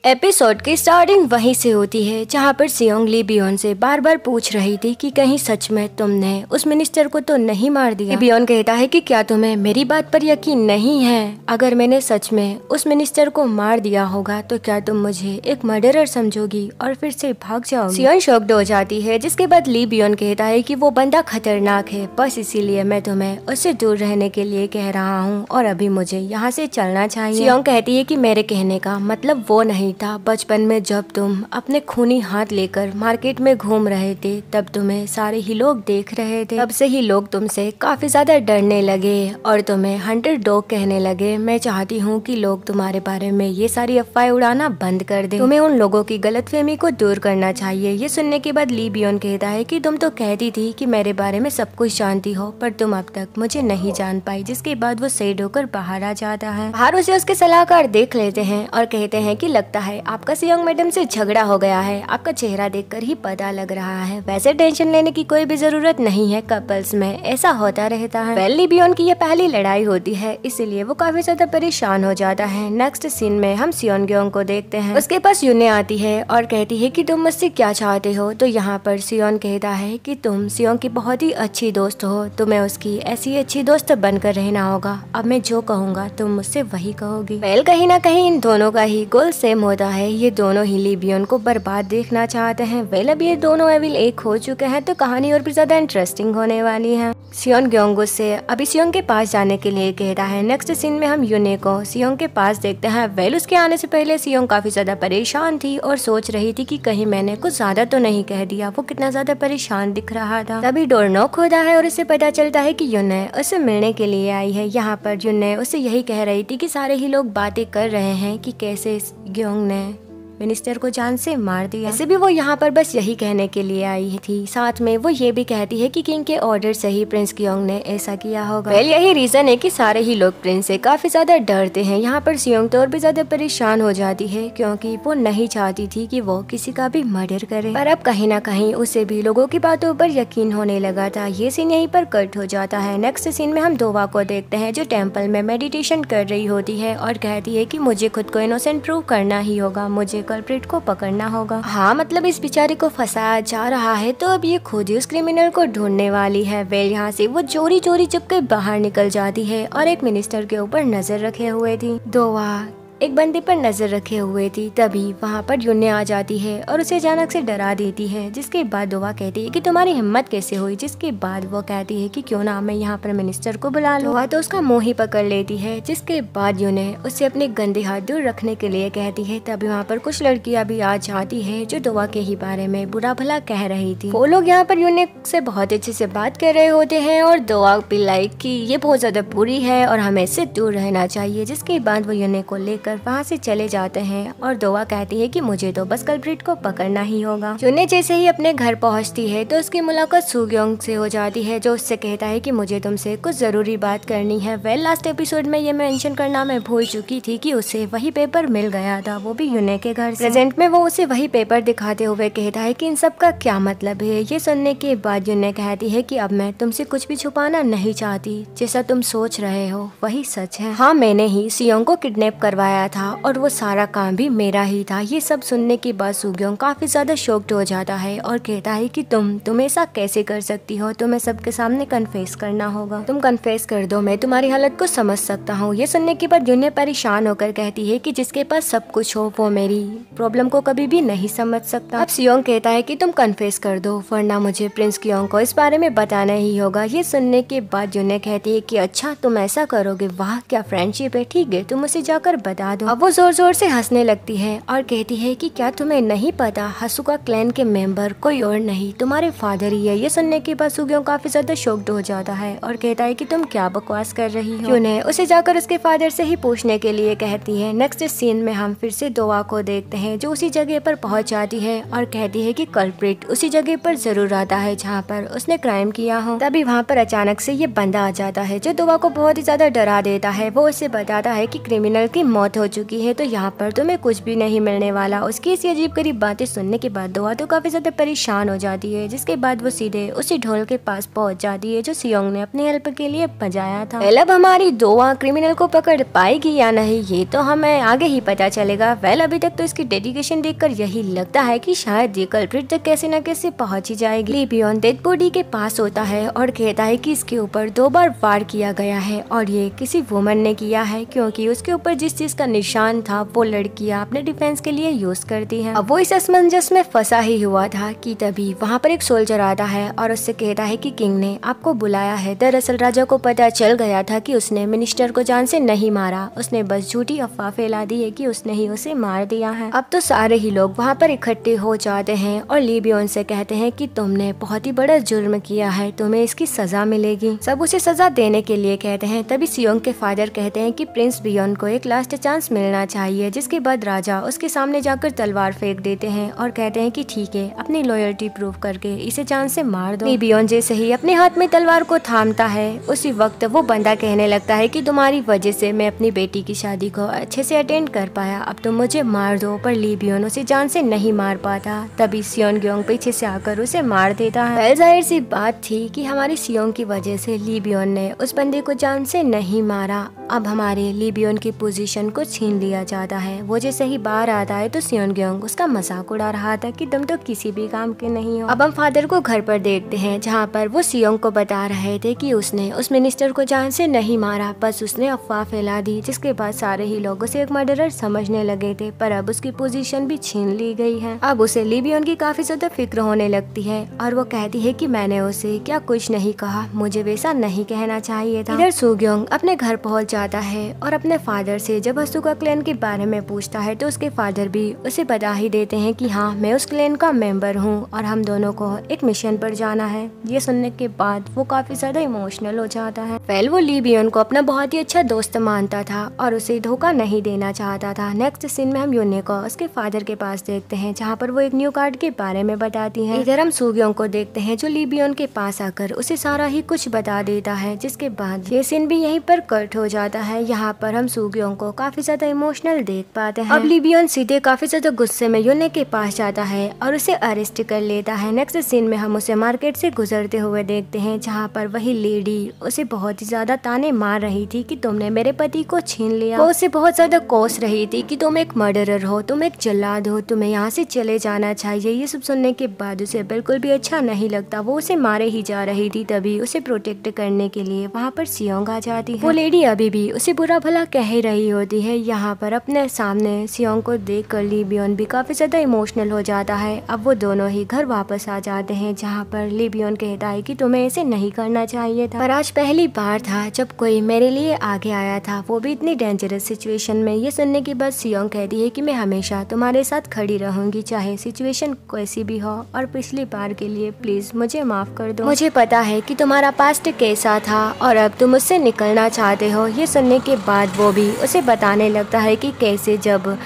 Episode की starting वहीं से होती है जहां पर सियोंग ली बियोन से बार बार पूछ रही थी कि कहीं सच में तुमने उस मिनिस्टर को तो नहीं मार दिया। बियोन कहता है कि क्या तुम्हें मेरी बात पर यकीन नहीं है? अगर मैंने सच में उस मिनिस्टर को मार दिया होगा तो क्या तुम मुझे एक मर्डरर समझोगी और फिर से भाग जाओगी? सियोन शॉक्ड हो जाती है, जिसके बाद ली बियोन कहता है कि वो बंदा खतरनाक है, बस इसीलिए मैं तुम्हें उससे दूर रहने के लिए कह रहा हूँ और अभी मुझे यहाँ से चलना चाहिए। सियोंग कहती है कि मेरे कहने का मतलब वो नहीं था। बचपन में जब तुम अपने खूनी हाथ लेकर मार्केट में घूम रहे थे तब तुम्हें सारे ही लोग देख रहे थे, तब से ही लोग तुमसे काफी ज्यादा डरने लगे और तुम्हें हंटर डॉग कहने लगे। मैं चाहती हूँ कि लोग तुम्हारे बारे में ये सारी अफवाहें उड़ाना बंद कर दें। तुम्हें उन लोगों की गलतफहमी को दूर करना चाहिए। ये सुनने के बाद ली बियोन कहता है कि तुम तो कहती थी कि मेरे बारे में सब कुछ जानती हो पर तुम अब तक मुझे नहीं जान पाई। जिसके बाद वो सैड होकर बाहर आ जाता है। बाहर उसे उसके सलाहकार देख लेते हैं और कहते हैं कि लगता है आपका सियोंग मैडम से झगड़ा हो गया है, आपका चेहरा देखकर ही पता लग रहा है। वैसे टेंशन लेने की कोई भी जरूरत नहीं है, कपल्स में ऐसा होता रहता है। ली बियोन की ये पहली लड़ाई होती है, इसीलिए वो काफी ज्यादा परेशान हो जाता है। नेक्स्ट सीन में हम सियोन ग्योंग को देखते हैं। उसके पास यूने आती है और कहती है कि तुम मुझसे क्या चाहते हो? तो यहाँ पर सियोन कहता है कि तुम सियोंग की बहुत ही अच्छी दोस्त हो, तुम्हें उसकी ऐसी अच्छी दोस्त बनकर रहना होगा। अब मैं जो कहूँगा तुम मुझसे वही कहोगी। कहीं ना कहीं इन दोनों का ही गोल सेम होता है। ये दोनों ही ली बियोन को बर्बाद देखना चाहते हैं। अब ये दोनों एविल एक हो चुके हैं तो कहानी और भी ज्यादा इंटरेस्टिंग होने वाली है। सियोन ग्योंग से अभी सियोंग के पास जाने के लिए कहता है। नेक्स्ट सीन में हम यूने को सियोंग के पास देखते हैं। उसके आने से पहले सियोंग काफी ज्यादा परेशान थी और सोच रही थी कि कहीं मैंने कुछ ज्यादा तो नहीं कह दिया। वो कितना ज्यादा परेशान दिख रहा था। तभी डोर नॉक होता है और उसे पता चलता है कि यूने उससे मिलने के लिए आई है। यहाँ पर यूने उससे यही कह रही थी कि सारे ही लोग बातें कर रहे हैं कि कैसे ग्योंग ने मिनिस्टर को जान से मार दिया। ऐसे भी वो यहाँ पर बस यही कहने के लिए आई थी। साथ में वो ये भी कहती है कि किंग के ऑर्डर से ही प्रिंस ग्योंग ने ऐसा किया होगा। यही रीजन है कि सारे ही लोग प्रिंस से काफी ज्यादा डरते हैं। यहाँ पर सियोंग तो और भी ज्यादा परेशान हो जाती है क्योंकि वो नहीं चाहती थी कि वो किसी का भी मर्डर करे, पर अब कहीं ना कहीं उसे भी लोगों की बातों पर यकीन होने लगा था। ये सीन यहीं पर कट हो जाता है। नेक्स्ट सीन में हम दोवा को देखते हैं जो टेम्पल में मेडिटेशन कर रही होती है और कहती है कि मुझे खुद को इनोसेंट प्रूव करना ही होगा, मुझे कल्प्रिट को पकड़ना होगा। हाँ, मतलब इस बेचारे को फंसाया जा रहा है तो अब ये खुद ही उस क्रिमिनल को ढूंढने वाली है। यहाँ से वो चोरी चोरी चुपके बाहर निकल जाती है और एक मिनिस्टर के ऊपर नजर रखे हुए थी। दोवा एक बंदे पर नजर रखे हुए थी। तभी वहाँ पर यूने आ जाती है और उसे अचानक से डरा देती है। जिसके बाद दोवा कहती है कि तुम्हारी हिम्मत कैसे हुई? जिसके बाद वो कहती है कि क्यों ना मैं यहाँ पर मिनिस्टर को बुला लूं। दोवा तो उसका मुंह ही पकड़ लेती है। जिसके बाद यूने उसे अपने गंदे हाथ दूर रखने के लिए कहती है। तभी वहाँ पर कुछ लड़कियां भी आ जाती है जो दोवा के ही बारे में बुरा भला कह रही थी। वो लोग यहाँ पर यूने से बहुत अच्छे से बात कर रहे होते हैं और दोवा भी लाइक कि ये बहुत ज्यादा बुरी है और हमें इससे दूर रहना चाहिए। जिसके बाद वो यूने को लेकर वहाँ से चले जाते हैं और दोवा कहती है कि मुझे तो बस कल्प्रिट को पकड़ना ही होगा। यूने जैसे ही अपने घर पहुँचती है तो उसकी मुलाकात सू ग्योंग से हो जाती है जो उससे कहता है कि मुझे तुमसे कुछ जरूरी बात करनी है। लास्ट एपिसोड में ये मेंशन करना मैं भूल चुकी थी कि उसे वही पेपर मिल गया था, वो भी यूने के घर से। प्रेजेंट में वो उसे वही पेपर दिखाते हुए कहता है कि इन सब का क्या मतलब है। ये सुनने के बाद यूने कहती है कि अब मैं तुमसे कुछ भी छुपाना नहीं चाहती, जैसा तुम सोच रहे हो वही सच है। हाँ, मैंने ही सियोंग को किडनैप करवाया था और वो सारा काम भी मेरा ही था। ये सब सुनने के बाद सू ग्योंग काफी ज्यादा शॉक्ड हो जाता है और कहता है कि तुम ऐसा कैसे कर सकती हो? तुम्हें सबके सामने कन्फेस करना होगा। तुम कन्फेस कर दो, मैं तुम्हारी हालत को समझ सकता हूँ। ये सुनने के बाद यूने परेशान होकर कहती है कि जिसके पास सब कुछ हो वो मेरी प्रॉब्लम को कभी भी नहीं समझ सकता। अब सियोंग कहता है कि तुम कन्फेस कर दो वरना मुझे प्रिंस ग्योंग को इस बारे में बताना ही होगा। ये सुनने के बाद यूने कहती है कि अच्छा तुम ऐसा करोगे, वाह क्या फ्रेंडशिप है, ठीक है तुम उसे जाकर बता दो। अब वो जोर जोर से हंसने लगती है और कहती है कि क्या तुम्हें नहीं पता हसुका क्लैन के मेंबर कोई और नहीं तुम्हारे फादर ही है। ये सुनने के बाद सू ग्योंग काफी ज्यादा शॉक्ड हो जाता है और कहता है कि तुम क्या बकवास कर रही हो। यूने उसे जाकर उसके फादर से ही पूछने के लिए कहती है। नेक्स्ट सीन में हम फिर से दोवा को देखते हैं जो उसी जगह पर पहुंच जाती है और कहती है कि कल्प्रिट उसी जगह पर जरूर आता है जहाँ पर उसने क्राइम किया हो। तभी वहाँ पर अचानक से ये बंदा आ जाता है जो दोवा को बहुत ही ज्यादा डरा देता है। वो उसे बताता है कि क्रिमिनल की मौत हो चुकी है तो यहाँ पर तुम्हें कुछ भी नहीं मिलने वाला। उसकी ऐसी अजीब गरीब बातें सुनने के बाद दोआ तो काफी ज्यादा परेशान हो जाती है, जिसके बाद वो सीधे उसी ढोल के पास पहुंच जाती है जो सियोंग ने अपनी हेल्प के लिए बजाया था। अब हमारी दोआ क्रिमिनल को पकड़ पाएगी या नहीं ये तो हमें आगे ही पता चलेगा। अभी तक तो इसकी डेडिकेशन देखकर यही लगता है कि शायद ये कल्प्रिट तक कैसे न कैसे पहुंच ही जाएगी। ली बियोन डेड बॉडी के पास होता है और कहता है कि इसके ऊपर 2 बार वार किया गया है और ये किसी वुमन ने किया है, क्योंकि उसके ऊपर जिस चीज का निशान था वो लड़कियां अपने डिफेंस के लिए यूज करती हैं। अब वो इस असमंजस में फंसा ही हुआ था कि तभी वहाँ पर एक सोल्जर आता है और उससे कहता है कि किंग ने आपको बुलाया है। दरअसल राजा को पता चल गया था कि उसने मिनिस्टर को जान से नहीं मारा, उसने बस झूठी अफवाह फैला दी है कि उसने ही उसे मार दिया है। अब तो सारे ही लोग वहाँ पर इकट्ठे हो जाते हैं और ली बियोन से कहते हैं कि तुमने बहुत ही बड़ा जुर्म किया है, तुम्हें इसकी सजा मिलेगी। सब उसे सजा देने के लिए कहते हैं। तभी सियोंग के फादर कहते हैं कि प्रिंस बियोन को एक लास्ट चांस मिलना चाहिए, जिसके बाद राजा उसके सामने जाकर तलवार फेंक देते हैं और कहते हैं कि ठीक है, अपनी लॉयल्टी प्रूव करके इसे जान से मार दो। ली बियोन जैसे ही अपने हाथ में तलवार को थामता है उसी वक्त वो बंदा कहने लगता है कि तुम्हारी वजह से मैं अपनी बेटी की शादी को अच्छे से अटेंड कर पाया, अब तुम मुझे मार दो। पर ली बियोन उसे जान से नहीं मार पाता। तभी सियोंग ग्योंग पीछे से आकर उसे मार देता है। जाहिर सी बात थी कि हमारी सियोंग की वजह से ली बियोन ने उस बंदे को जान से नहीं मारा। अब हमारे ली बियोन की पोजीशन को छीन लिया जाता है। वो जैसे ही बाहर आता है तो सियोंग ग्योंग उसका मजाक उड़ा रहा था कि तुम तो किसी भी काम के नहीं हो। अब हम फादर को घर पर देखते हैं जहाँ पर वो सियोंग को बता रहे थे कि उसने उस मिनिस्टर को जान से नहीं मारा, बस उसने अफवाह फैला दी, जिसके बाद सारे ही लोग उसे एक मर्डरर समझने लगे थे। पर अब उसकी पोजीशन भी छीन ली गई है। अब उसे ली बियोन की काफी ज्यादा फिक्र होने लगती है और वो कहती है कि मैंने उसे क्या कुछ नहीं कहा, मुझे वैसा नहीं कहना चाहिए था। इधर सू ग्योंग अपने घर पहुंच जाता है और अपने फादर से जब असुका क्लैन के बारे में पूछता है तो उसके फादर भी उसे बता ही देते हैं कि हाँ, मैं उस क्लैन का मेंबर हूँ और हम दोनों को एक मिशन पर जाना है। ये सुनने के बाद वो काफी ज्यादा इमोशनल हो जाता है। वो ली बियोन को अपना बहुत ही अच्छा दोस्त मानता था और उसे धोखा नहीं देना चाहता था। नेक्स्ट सीन में हम यूने को उसके फादर के पास देखते हैं जहाँ पर वो एक न्यू कार्ड के बारे में बताती है। इधर हम सू ग्योंग को देखते हैं जो ली बियोन के पास आकर उसे सारा ही कुछ बता देता है, जिसके बाद ये सीन भी यहीं पर कट हो जाता है। यहाँ पर हम सू ग्योंग को काफी ज्यादा इमोशनल देख पाते हैं। अब ली बियोन सीधे काफी ज्यादा गुस्से में यूने के पास जाता है और उसे अरेस्ट कर लेता है। नेक्स्ट सीन में हम उसे मार्केट से गुजरते हुए देखते हैं जहाँ पर वही लेडी उसे बहुत ही ज्यादा ताने मार रही थी कि तुमने मेरे पति को छीन लिया। वो उसे बहुत ज्यादा कोस रही थी कि तुम एक मर्डरर हो, तुम एक जल्लाद हो, तुम्हें यहाँ से चले जाना चाहिए। ये सब सुनने के बाद उसे बिल्कुल भी अच्छा नहीं लगता। वो उसे मारे ही जा रही थी। तभी उसे प्रोटेक्ट करने के लिए वहाँ पर सियोंग आ जाती है। वो लेडी अभी भी उसे बुरा भला कह ही रही होती है। यहाँ पर अपने सामने सियोंग को देख कर ली बियोन भी काफी ज्यादा इमोशनल हो जाता है। अब वो दोनों ही घर वापस आ जाते हैं जहाँ पर ली बियोन कहता है कि तुम्हें ऐसे नहीं करना चाहिए था, पर आज पहली बार था जब कोई मेरे लिए आगे आया था, वो भी इतनी डेंजरस सिचुएशन में। ये सुनने के बाद सियोंग कहती है कि मैं हमेशा तुम्हारे साथ खड़ी रहूंगी, चाहे सिचुएशन कैसी भी हो, और पिछली बार के लिए प्लीज मुझे माफ कर दो। मुझे पता है कि तुम्हारा पास्ट कैसा था और अब तुम उससे निकलना चाहते हो। ये सुनने के बाद वो भी उसे बताने लगता है कि कैसे जब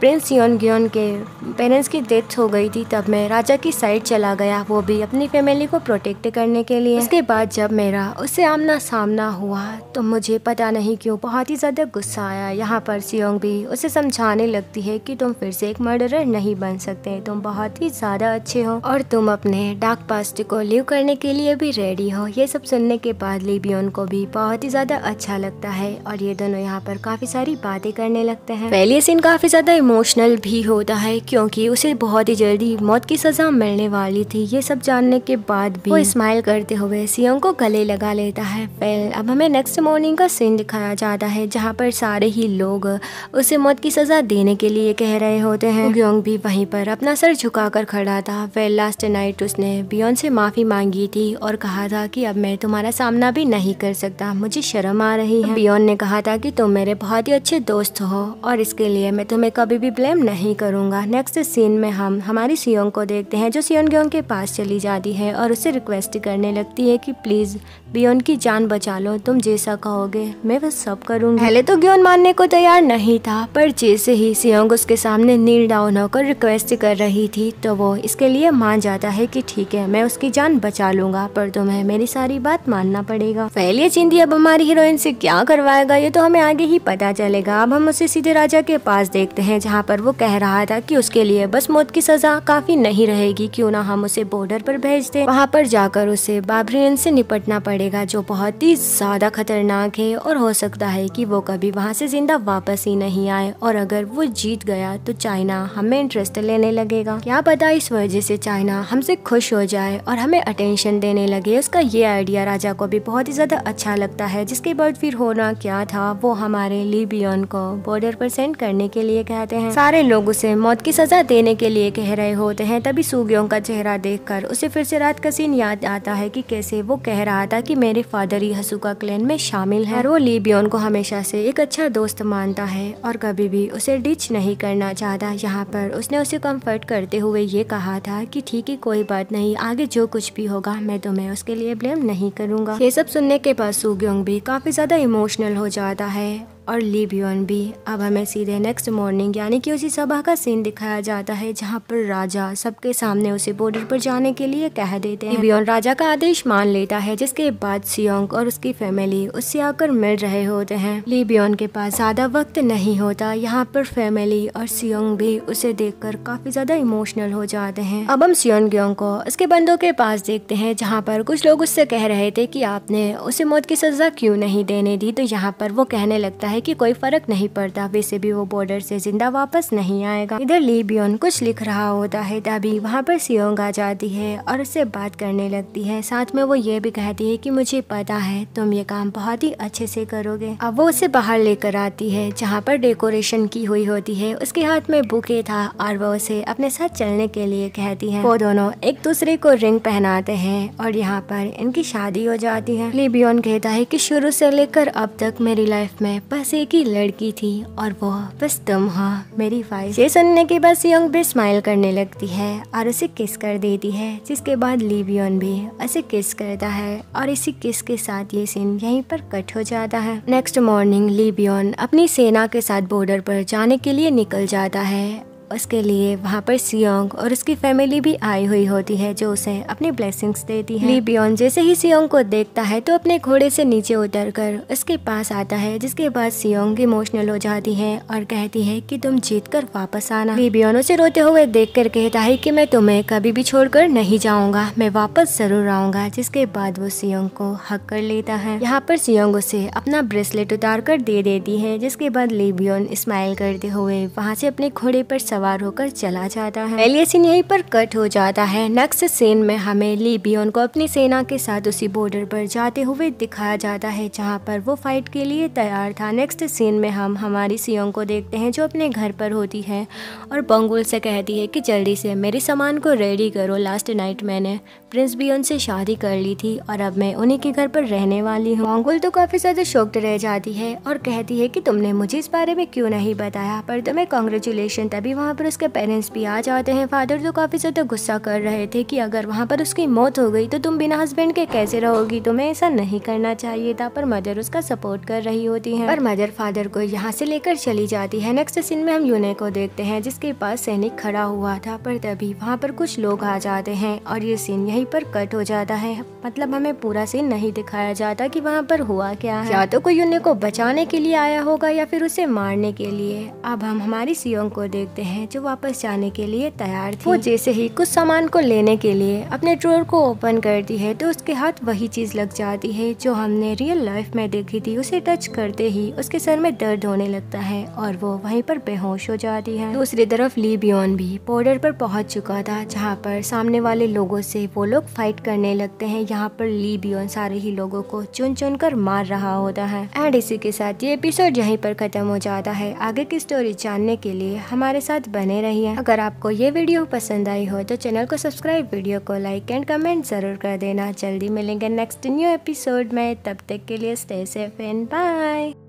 प्रिंस सियोंग ग्योन के पेरेंट्स की डेथ हो गई थी तब मैं राजा की साइड चला गया, वो भी अपनी फैमिली को प्रोटेक्ट करने के लिए। उसके बाद जब मेरा उससे आमना सामना हुआ तो मुझे पता नहीं क्यों बहुत ही ज्यादा गुस्सा आया। यहाँ पर सियोंग भी उसे समझाने लगती है कि तुम फिर से एक मर्डरर नहीं बन सकते, तुम बहुत ही ज्यादा अच्छे हो और तुम अपने डार्क पास्ट को लिव करने के लिए भी रेडी हो। ये सब सुनने के बाद ली बियोन को भी बहुत ही ज्यादा अच्छा लगता है और ये दोनों यहाँ पर काफी सारी बातें करने लगते हैं। पहले सीन काफी ज्यादा इमोशनल भी होता है क्योंकि उसे बहुत ही जल्दी मौत की सजा मिलने वाली थी। ये सब जानने के बाद भी वो स्माइल करते हुए सियोंग को गले लगा लेता है। अब हमें नेक्स्ट मॉर्निंग का सीन दिखाया जाता है जहाँ पर सारे ही लोग उसे मौत की सजा देने के लिए कह रहे होते हैं। ग्योंग भी वहीं पर अपना सर झुकाकर खड़ा था। लास्ट नाइट उसने बियोन से माफी मांगी थी और कहा था कि अब मैं तुम्हारा सामना भी नहीं कर सकता, मुझे शर्म आ रही है। बियोन ने कहा था कि तुम मेरे बहुत ही अच्छे दोस्त हो और इसके लिए मैं तुम्हें कभी कभी भी ब्लेम नहीं करूंगा। नेक्स्ट सीन में हम हमारी सियोंग को देखते हैं जो सियोंग्योंग के पास चली जाती है और उससे रिक्वेस्ट करने लगती है कि प्लीज बियोन की जान बचा लो, तुम जैसा कहोगे मैं बस सब करूंगी। पहले तो ग्योन मानने को तैयार नहीं था, पर जैसे ही सियोंग उसके सामने नील डाउन होकर रिक्वेस्ट कर रही थी तो वो इसके लिए मान जाता है कि ठीक है मैं उसकी जान बचा लूंगा, पर तुम्हें मेरी सारी बात मानना पड़ेगा। पहले चिंदी अब हमारी हीरोइन से क्या करवाएगा ये तो हमें आगे ही पता चलेगा। अब हम उसे सीधे राजा के पास देखते हैं जहाँ पर वो कह रहा था कि उसके लिए बस मौत की सजा काफी नहीं रहेगी, क्यों ना हम उसे बॉर्डर पर भेज दें। वहाँ पर जाकर उसे बार्बरियन से निपटना पड़ेगा जो बहुत ही ज्यादा खतरनाक है और हो सकता है कि वो कभी वहाँ से जिंदा वापस ही नहीं आए, और अगर वो जीत गया तो चाइना हमें इंटरेस्ट लेने लगेगा। क्या पता इस वजह से चाइना हमसे खुश हो जाए और हमें अटेंशन देने लगे। उसका ये आइडिया राजा को भी बहुत ही ज्यादा अच्छा लगता है। जिसके बाद फिर होना क्या था, वो हमारे ली बियोन को बॉर्डर पर सेंड करने के लिए कहते हैं। सारे लोग उसे मौत की सजा देने के लिए कह रहे होते हैं। तभी सुग्योंग का चेहरा देखकर उसे फिर से रात का सीन याद आता है कि कैसे वो कह रहा था कि मेरे फादर ही हसुका क्लैन में शामिल है, और वो ली बियोन को हमेशा से एक अच्छा दोस्त मानता है और कभी भी उसे डिच नहीं करना चाहता। यहाँ पर उसने उसे कंफर्ट करते हुए ये कहा था कि ठीक है कोई बात नहीं, आगे जो कुछ भी होगा मैं तुम्हें उसके लिए ब्लेम नहीं करूंगा। ये सब सुनने के बाद सुग्योंग भी काफी ज्यादा इमोशनल हो जाता है और ली बियोन भी। अब हमें सीधे नेक्स्ट मॉर्निंग यानी कि उसी सभा का सीन दिखाया जाता है जहाँ पर राजा सबके सामने उसे बॉर्डर पर जाने के लिए कह देते हैं। ली बियोन राजा का आदेश मान लेता है, जिसके बाद सियोंग और उसकी फैमिली उससे आकर मिल रहे होते हैं। ली बियोन के पास ज्यादा वक्त नहीं होता। यहाँ पर फैमिली और सियोंग भी उसे देखकर काफी ज्यादा इमोशनल हो जाते हैं। अब हम सियोंग्योंग को उसके बंदों के पास देखते हैं जहाँ पर कुछ लोग उससे कह रहे थे कि आपने उसे मौत की सजा क्यों नहीं देने दी, तो यहाँ पर वो कहने लगता है कि कोई फर्क नहीं पड़ता, वैसे भी वो बॉर्डर से जिंदा वापस नहीं आएगा। इधर ली बियोन कुछ लिख रहा होता है, तभी वहाँ पर सियोंग आ जाती है और उससे बात करने लगती है। साथ में वो ये भी कहती है कि मुझे पता है तुम ये काम बहुत ही अच्छे से करोगे। अब वो उसे बाहर लेकर आती है जहाँ पर डेकोरेशन की हुई होती है। उसके हाथ में बुके था और वो उसे अपने साथ चलने के लिए कहती है। वो दोनों एक दूसरे को रिंग पहनाते हैं और यहाँ पर इनकी शादी हो जाती है। ली बियोन कहता है कि शुरू से लेकर अब तक मेरी लाइफ में बस एक ही लड़की थी और वो बस तुम हो मेरी वाइफ। ये सुनने के बाद सियोंग भी स्माइल करने लगती है और उसे किस कर देती है, जिसके बाद ली बियोन भी उसे किस करता है और इसी किस के साथ ये सीन यहीं पर कट हो जाता है। नेक्स्ट मॉर्निंग ली बियोन अपनी सेना के साथ बॉर्डर पर जाने के लिए निकल जाता है। उसके लिए वहाँ पर सियोंग और उसकी फैमिली भी आई हुई होती है जो उसे अपनी ब्लेसिंग्स देती है। ली बियोन जैसे ही सियोंग को देखता है तो अपने घोड़े से नीचे उतरकर उसके पास आता है, जिसके बाद सियोंग इमोशनल हो जाती है और कहती है कि तुम जीत कर वापस आना। ली बियोन उसे रोते हुए देखकर कहता है कि मैं तुम्हें कभी भी छोड़कर नहीं जाऊंगा, मैं वापस जरूर आऊंगा। जिसके बाद वो सियोंग को हक कर लेता है। यहाँ पर सियोंग उसे अपना ब्रेसलेट उतार कर दे देती है, जिसके बाद ली बियोन स्माइल करते हुए वहाँ से अपने घोड़े पर सवार होकर चला जाता है। पहले सीन यहीं पर कट हो जाता है। नेक्स्ट सीन में हमें ली बियोन को अपनी सेना के साथ उसी बॉर्डर पर जाते हुए दिखाया जाता है जहाँ पर वो फाइट के लिए तैयार था। नेक्स्ट सीन में हम हमारी सियोंग को देखते हैं जो अपने घर पर होती है और बंगुल से कहती है कि जल्दी से मेरे सामान को रेडी करो, लास्ट नाइट मैंने प्रिंस बियोन से शादी कर ली थी और अब मैं उन्हीं के घर पर रहने वाली हूँ। बंगुल तो काफी ज्यादा शॉक्ड रह जाती है और कहती है कि तुमने मुझे इस बारे में क्यों नहीं बताया, पर तुम्हें कांग्रेचुलेशन। तभी वहाँ पर उसके पेरेंट्स भी आ जाते हैं। फादर तो काफी ज्यादा गुस्सा कर रहे थे कि अगर वहाँ पर उसकी मौत हो गई तो तुम बिना हस्बैंड के कैसे रहोगी, तुम्हें ऐसा नहीं करना चाहिए था, पर मदर उसका सपोर्ट कर रही होती है। पर मदर फादर को यहाँ से लेकर चली जाती है। नेक्स्ट सीन में हम यूने को देखते हैं जिसके पास सैनिक खड़ा हुआ था, पर तभी वहाँ पर कुछ लोग आ जाते हैं और ये सीन यहीं पर कट हो जाता है। मतलब हमें पूरा सीन नहीं दिखाया जाता कि वहाँ पर हुआ क्या है। या तो कोई यूने को बचाने के लिए आया होगा या फिर उसे मारने के लिए। अब हम हमारी सियोंग को देखते हैं जो वापस जाने के लिए तैयार थी। वो जैसे ही कुछ सामान को लेने के लिए अपने ड्रॉर को ओपन करती है तो उसके हाथ वही चीज लग जाती है जो हमने रियल लाइफ में देखी थी। उसे टच करते ही उसके सर में दर्द होने लगता है और वो वहीं पर बेहोश हो जाती है। दूसरी तरफ ली बियोन भी बॉर्डर पर पहुंच चुका था जहाँ पर सामने वाले लोगों से वो लोग फाइट करने लगते हैं। यहाँ पर ली बियोन सारे ही लोगों को चुन चुन कर मार रहा होता है। एंड इसी के साथ ये एपिसोड यहीं पर खत्म हो जाता है। आगे की स्टोरी जानने के लिए हमारे साथ बने रहिए। अगर आपको ये वीडियो पसंद आई हो तो चैनल को सब्सक्राइब, वीडियो को लाइक एंड कमेंट जरूर कर देना। जल्दी मिलेंगे नेक्स्ट न्यू एपिसोड में, तब तक के लिए स्टे सेफ एंड बाय।